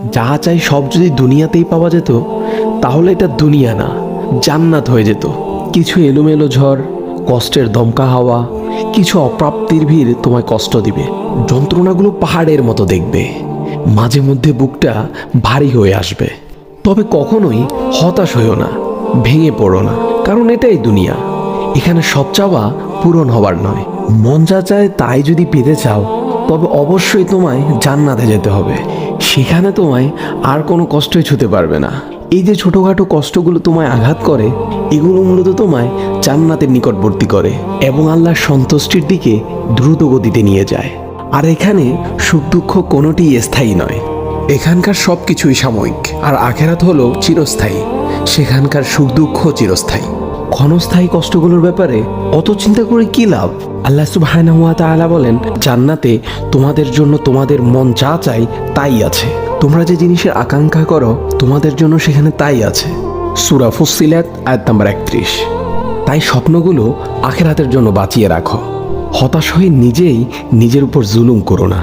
যা চাই সব যদি দুনিয়াতেই পাওয়া যেত তাহলে এটা দুনিয়া না, জান্নাত হয়ে যেত। কিছু এলোমেলো ঝড়, কষ্টের দমকা হাওয়া, কিছু অপ্রাপ্তির ভিড় তোমায় কষ্ট দিবে, যন্ত্রণাগুলো পাহাড়ের মতো দেখবে, মাঝে মধ্যে বুকটা ভারী হয়ে আসবে। তবে কখনোই হতাশ হইও না, ভেঙে পড়ো না, কারণ এটাই দুনিয়া। এখানে সব চাওয়া পূরণ হবার নয়। মন যা চায় তাই যদি পেতে চাও তবে অবশ্যই তোমায় জান্নাতে যেতে হবে। সেখানে তোমায় আর কোনো কষ্টই ছুতে পারবে না। এই যে ছোটোখাটো কষ্টগুলো তোমায় আঘাত করে, এগুলো মূলত তোমায় জান্নাতের নিকটবর্তী করে এবং আল্লাহর সন্তুষ্টির দিকে দ্রুত গতিতে নিয়ে যায়। আর এখানে সুখ দুঃখ কোনোটিই স্থায়ী নয়। এখানকার সব কিছুই সাময়িক, আর আখেরাত হলো চিরস্থায়ী। সেখানকার সুখ দুঃখ চিরস্থায়ী। ক্ষণস্থায়ী কষ্টগুলোর ব্যাপারে অত চিন্তা করে কি লাভ? আল্লাহ সুবহানাহু ওয়া তাআলা বলেন, জান্নাতে তোমাদের জন্য তোমাদের মন যা চাই তাই আছে। তোমরা যে জিনিসের আকাঙ্ক্ষা করো তোমাদের জন্য সেখানে তাই আছে। সূরা ফুসসিলাত আয়াত নাম্বার 31। তাই স্বপ্নগুলো আখিরাতের জন্য বাঁচিয়ে রাখো। হতাশ হয়ে নিজেই নিজের উপর জুলুম করো না।